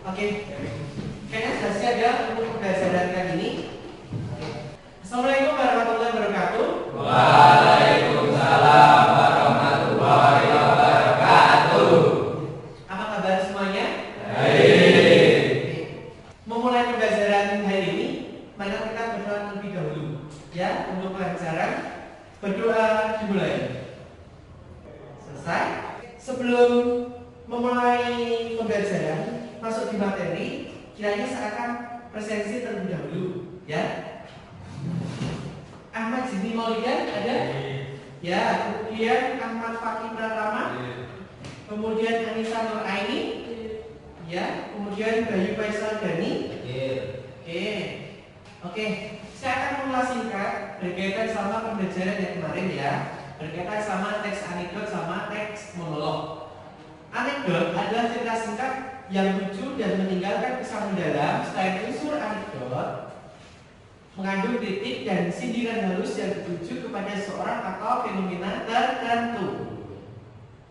Oke. Kayaknya sudah siap ya untuk pembelajaran kali ini. Assalamualaikum warahmatullahi wabarakatuh. Waalaikumsalam warahmatullahi wabarakatuh. Apa kabar semuanya? Baik. Memulai pembelajaran hari ini, mari kita berdoa terlebih dahulu. Ya, untuk pelajaran berdoa dimulai. Selesai. Sebelum memulai pembelajaran, masuk di materi, kiranya saya akan presensi terlebih dahulu, ya. Ahmad Zini Maulidan ada? Ya, kemudian Ahmad Fakih Pratama, kemudian Anissa Nur Aini, ya, kemudian Bayu Faisal Gani. Oke. Saya akan mengulas singkat berkaitan sama pembelajaran yang kemarin ya, berkaitan sama teks anekdot sama teks monolog. Anekdot adalah cerita singkat yang lucu dan meninggalkan kesan mendalam. Selain unsur anekdot, mengandung kritik dan sindiran halus yang dituju kepada seorang atau fenomena tertentu.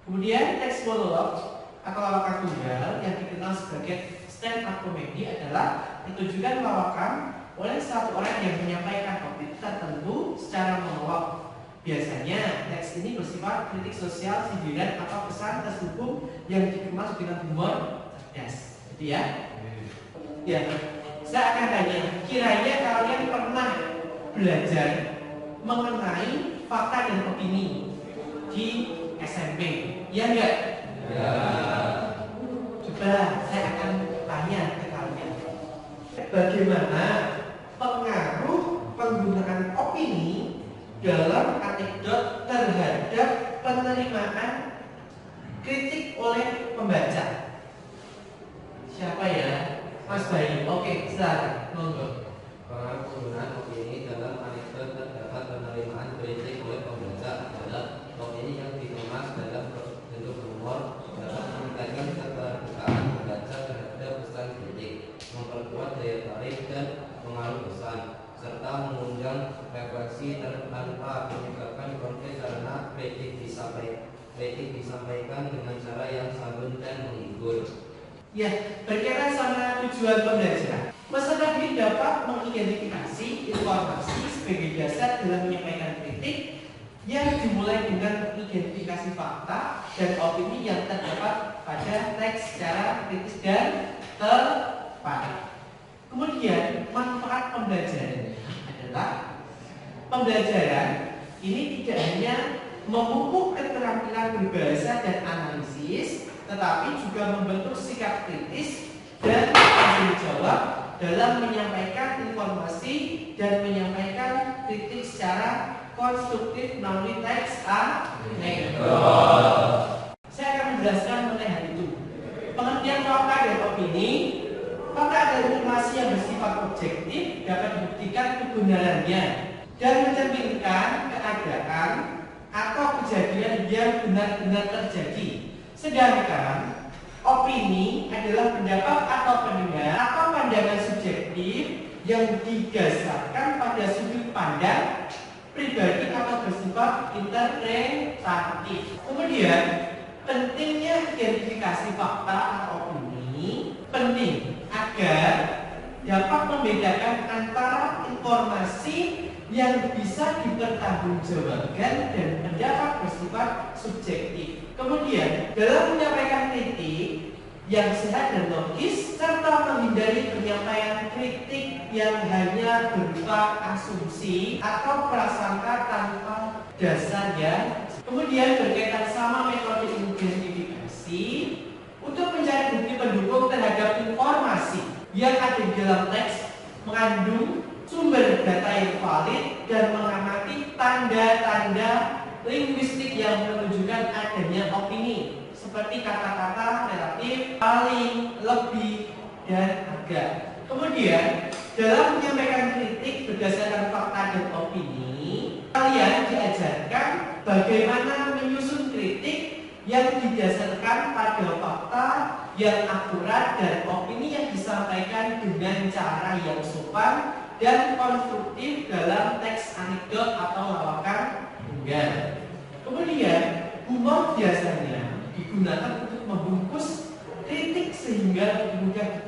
Kemudian teks monolog atau lawakan tunggal yang dikenal sebagai stand up comedy adalah pertunjukan lawakan oleh satu orang yang menyampaikan topik tertentu secara monolog. Biasanya teks ini bersifat kritik sosial, sindiran atau pesan terselubung yang dikemas dengan humor cerdas. Gitu ya? Ya. Saya akan tanya, kiranya kalian pernah belajar mengenai fakta dan opini di SMP? Ya enggak? Ya. Coba saya akan tanya ke kalian, bagaimana pengaruh penggunaan opini dalam anekdot terhadap penerimaan kritik oleh pembaca? Siapa ya? Mas Bayu. Oke, silakan. Monggo. Pengaruh penggunaan opini dalam anekdot terdapat penerimaan kritik oleh pembaca adalah opini yang dikemas dalam bentuk humor dapat meningkatkan keterbukaan pembaca terhadap pesan kritik, memperkuat daya tarik dan pengaruh pesan, serta mengundang refleksi tanpa menyebabkan konflik karena kritik disampaikan dengan cara yang santun dan menghibur. Ya, berkaitan sama tujuan pembelajaran, peserta didik dapat mengidentifikasi informasi sebagai dasar dalam menyampaikan kritik yang dimulai dengan mengidentifikasi fakta dan opini yang terdapat pada teks secara kritis dan tepat. Kemudian manfaat pembelajaran adalah pembelajaran ini tidak hanya memupuk keterampilan berbahasa dan analisis, tetapi juga membentuk sikap kritis dan tanggung jawab dalam menyampaikan informasi dan menyampaikan kritik secara konstruktif melalui teks anekdot. Saya akan menjelaskan mengenai hal itu. Pengertian fakta dan opini. Fakta adalah informasi yang bersifat objektif, dapat dibuktikan kebenarannya dan mencerminkan keadaan atau kejadian yang benar-benar terjadi. Sedangkan opini adalah pendapat atau pendengar atau pandangan subjektif yang didasarkan pada sudut pandang pribadi atau bersifat interpretatif. Kemudian pentingnya identifikasi fakta atau opini penting agar dapat membedakan antara informasi yang bisa dipertanggungjawabkan dan pendapat bersifat subjektif. Kemudian dalam menyampaikan kritik yang sehat dan logis serta menghindari penyampaian kritik yang hanya berupa asumsi atau prasangka tanpa dasar ya. Kemudian berkaitan sama metode identifikasi untuk mencari bukti pendukung terhadap informasi yang ada di dalam teks, mengandung sumber data yang valid dan mengamati tanda-tanda linguistik yang menunjukkan adanya opini seperti kata-kata relatif, paling, lebih, dan agak. Kemudian dalam menyampaikan kritik berdasarkan fakta dan opini, kalian diajarkan bagaimana menyusun kritik yang didasarkan pada fakta yang akurat dan opini yang disampaikan dengan cara yang sopan dan konstruktif dalam teks anekdot atau lawakan tunggal. Kemudian humor biasanya digunakan untuk membungkus kritik sehingga mudah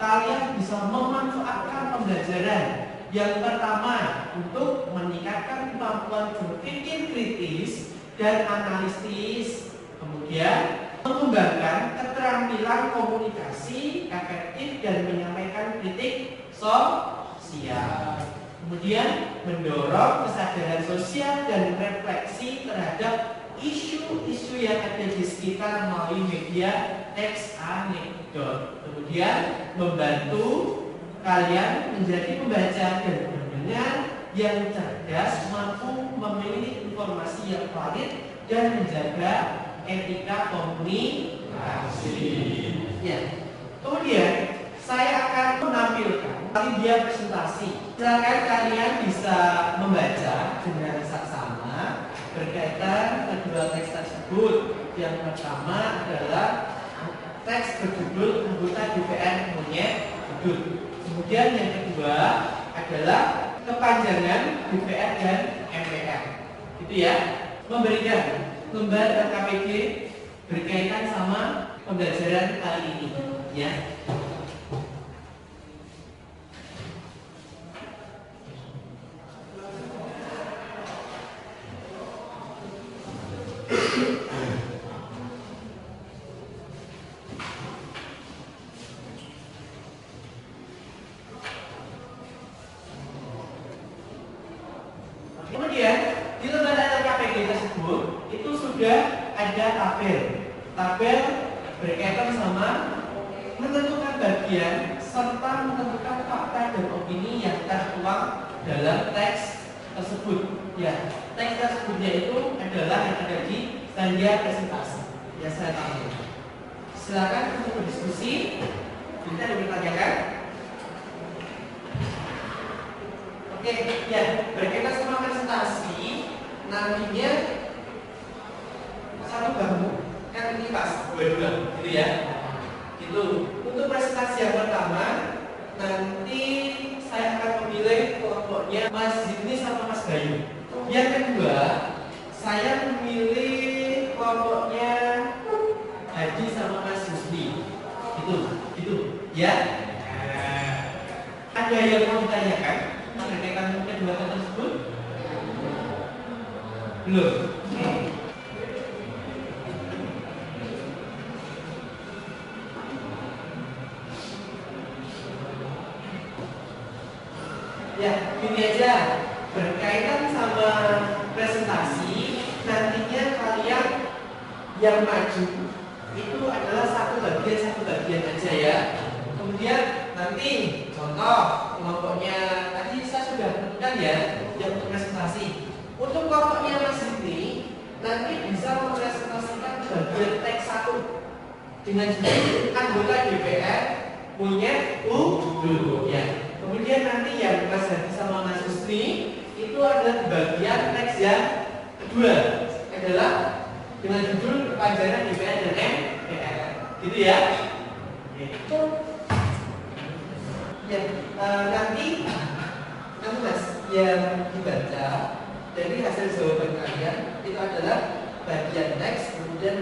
kalian bisa memanfaatkan pembelajaran yang pertama untuk meningkatkan kemampuan berpikir kritis dan analitis, kemudian mengembangkan keterampilan komunikasi efektif dan menyampaikan kritik sosial, kemudian mendorong kesadaran sosial dan refleksi terhadap isu-isu yang ada di sekitar melalui media teks anekdot, kemudian membantu kalian menjadi pembaca dan pendengar yang cerdas, mampu memilih informasi yang valid dan menjaga etika komunikasi. Ya. Kemudian saya akan menampilkan media presentasi. Silakan kalian bisa membaca dengan saksama berkaitan kedua teks tersebut. Yang pertama adalah teks berjudul anggota DPR monyet gedut. Kemudian yang kedua adalah kepanjangan DPR dan MPR. Itu ya, memberikan lembar KPG berkaitan sama pembelajaran kali ini, ya. Kemudian di lembar KPG tersebut itu sudah ada tabel berkaitan sama menentukan bagian serta menentukan fakta dan opini yang tertuang dalam teks tersebut. Ya, teks tersebutnya itu adalah yang ada di media presentasi yang saya tampilkan. Silakan untuk berdiskusi. Kita ada ditanyakan. Oke, ya, berkaitan sama presentasi nantinya satu bahu kan ini pas dua-dua gitu ya. Itu untuk presentasi yang pertama nanti saya akan memilih kelompoknya Mas Zidni sama Mas Bayu. Yang kedua saya memilih kelompoknya Haji sama Mas Husni. Itu ya. Ada yang mau ditanyakan berkaitan kedua tersebut? Belum. Ya, ini aja berkaitan sama presentasi. Nantinya kalian yang maju itu adalah satu bagian aja ya. Kemudian nanti contoh kelompoknya tadi saya sudah tentukan ya yang untuk presentasi. Untuk kelompoknya Mas ini nanti bisa mempresentasikan bagian teks 1 dengan judul anggota DPR monyet dulu ya. Kemudian nanti yang Mas Hadi sama Mas Husni itu ada bagian teks yang kedua adalah dengan judul kepanjangan DPR dan MPR. Gitu ya. Itu ya, nanti Mas yang dibaca dari hasil jawaban kalian itu adalah bagian teks, kemudian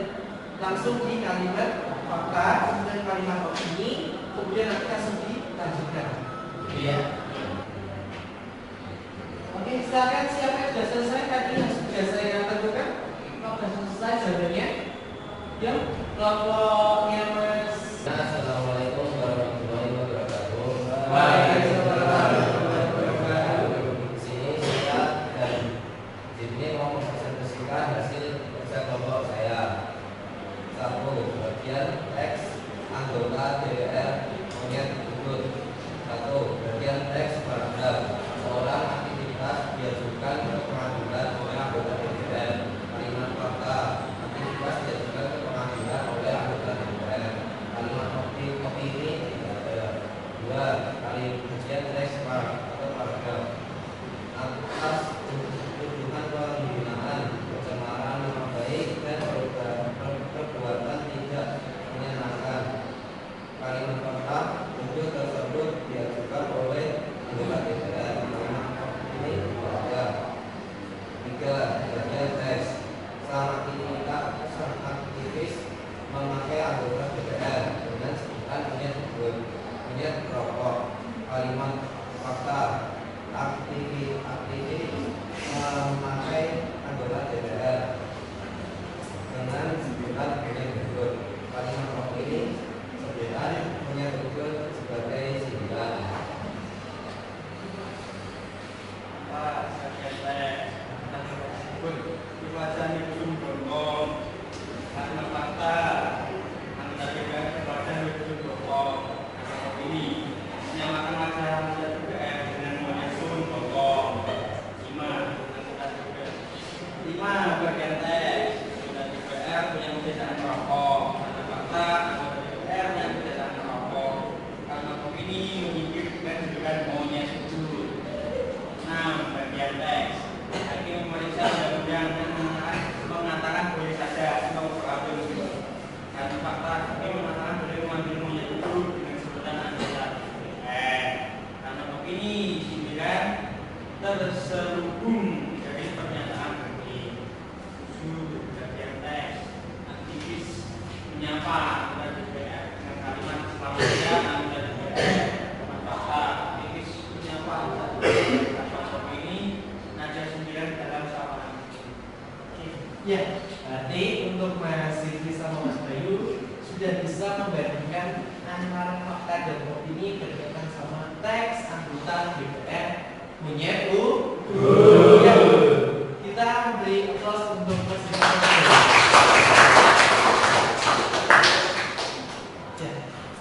langsung di kalimat fakta, kemudian kalimat opini, kemudian nanti langsung dilanjutkan. Ya. Oke, silakan siapa yang sudah selesai tadi yang sudah saya tentukan? Kalau sudah selesai jawabannya, ya kelompoknya Mas. Assalamualaikum warahmatullahi wabarakatuh. Waalaikumsalam. Di sini saya dan ini mau mempresentasikan hasil kerja kelompok saya. Satu, bagian teks anggota DPR monyet gedut. Satu, bagian teks paragraf seorang aktivitas diajukan ke pengadilan oleh anggota DPR. Kalimat fakta, aktivitas diajukan ke pengadilan oleh anggota DPR. Kalimat opini tidak ada. Dua, bagian teks atau paragraf atas tuduhan penghinaan, pencemaran nama baik dan perbuatan tidak menyenangkan. Kalimat fakta tuduh tersebut diajukan oleh anggota DPR. Kalimat ini keluarga. Tiga, bagian teks sang aktivis memakai anggota DPR dengan sebutan monyet kebiasaan merokok. Karena fakta anggota DPR yang kebiasaan merokok. Karena opini menyingkir dan juga maunya sujud. 6. Bagian teks. Hakim memeriksa undang-undang dan mengatakan boleh saja atau berabel. Karena fakta hakim mengatakan boleh mengambil maunya sujud dengan sebutan anggota DPR. Karena opini 9. Terselubung dari pernyataan hakim. 7. Bagian teks. Aktivis menyapa anggota DPR dengan kalimat selamat siang anggota DPR. Fakta aktivis menyapa anggota DPR tanpa opini nada 9 dalam sapaan. Ya, berarti untuk Mas Siti sama Mas Bayu sudah bisa membandingkan antara fakta dan opini berkaitan sama teks anggota DPR Monyet ya. Kita beri applause untuk Mas Siti. Ya,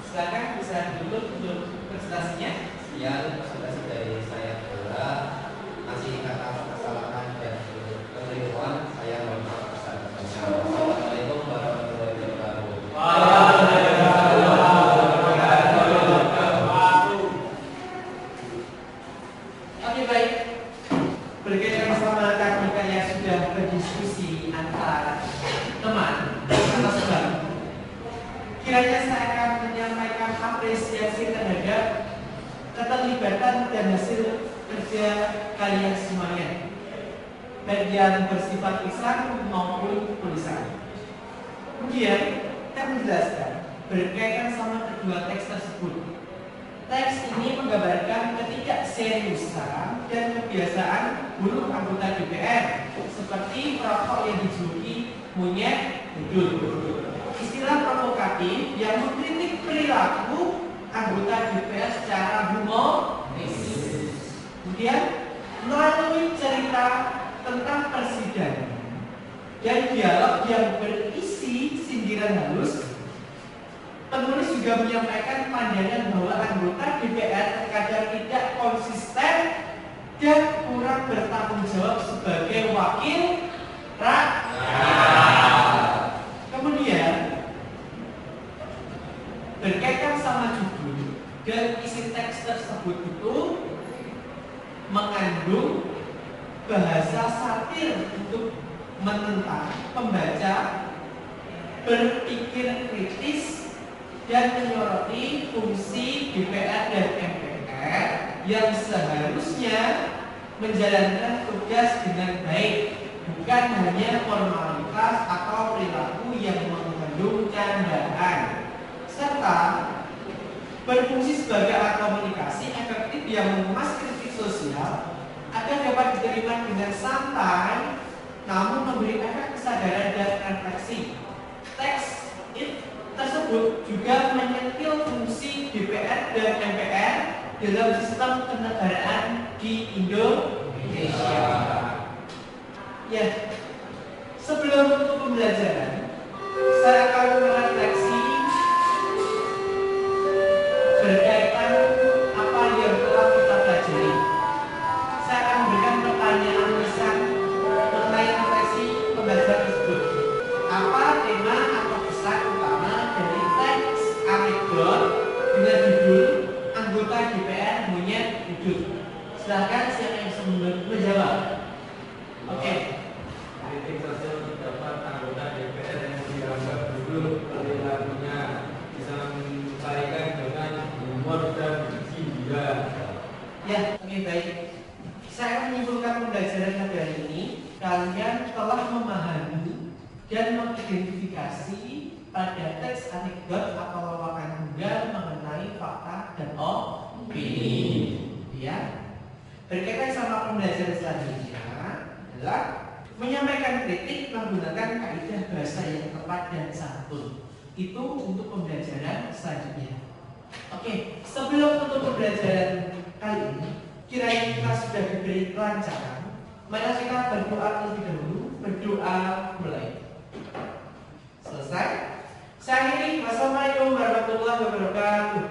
silakan bisa dulu untuk presentasinya. Sekian presentasi dari saya adalah masih kata kesalahan dan keliruan. Saya mohon maaf atas adanya. Wassalamualaikum warahmatullahi wabarakatuh. Oke, baik. Berkaitan sama kami yang sudah berdiskusi antara teman atau saudara, kiranya saya akan menyampaikan apresiasi terhadap keterlibatan dan hasil kerja kalian semuanya, baik yang bersifat lisan maupun tulisan. Kemudian saya menjelaskan berkaitan sama kedua teks tersebut. Teks ini menggambarkan ketidakseriusan dan kebiasaan buruk anggota DPR, seperti perokok yang dijuluki monyet dudul. Istilah provokatif yang mengkritik perilaku anggota DPR secara humoris. Kemudian melalui cerita tentang persidangan dan dialog yang berisi sindiran halus, penulis juga menyampaikan pandangan bahwa anggota DPR terkadang tidak konsisten dan kurang bertanggung jawab sebagai wakil rakyat. Kemudian berkaitan sama judul dan isi teks tersebut itu mengandung bahasa satir untuk menentang pembaca berpikir kritis dan menyoroti fungsi DPR dan MPR yang seharusnya menjalankan tugas dengan baik, bukan hanya formalitas atau perilaku yang mengandung candaan, serta berfungsi sebagai alat komunikasi efektif yang mengemas kritik sosial agar dapat diterima dengan santai, namun memberi efek kesadaran dan refleksi. Teks tersebut juga menyentil fungsi DPR dan MPR dalam sistem kenegaraan di Indonesia. Ya, sebelum menutup pembelajaran, saya akan merefleksi berkaitan apa yang telah kita pelajari. Saya akan memberikan pertanyaan lisan mengenai refleksi pembelajaran tersebut. Apa tema atau pesan utama dari teks anekdot dengan judul anggota DPR monyet hidup? Silahkan siapa yang bisa menjawab. Oke. Kritik sosial terdapat anggota DPR yang dianggap buruk perilakunya, bisa menyelesaikan dengan humor dan sindiran. Ya, oke, baik. Saya akan menyimpulkan pembelajaran pada hari ini. Kalian telah memahami dan mengidentifikasi pada teks anekdot atau lawakan tunggal mengenai fakta dan opini. Ya. Berkaitan sama pembelajaran selanjutnya adalah menyampaikan kritik menggunakan kaidah bahasa yang tepat dan santun. Itu untuk pembelajaran selanjutnya. Oke, sebelum untuk pembelajaran kali ini, kiranya kita sudah diberi kelancaran. Mari kita berdoa terlebih dahulu. Berdoa mulai. Selesai. Saya akhiri. Wassalamualaikum warahmatullahi wabarakatuh.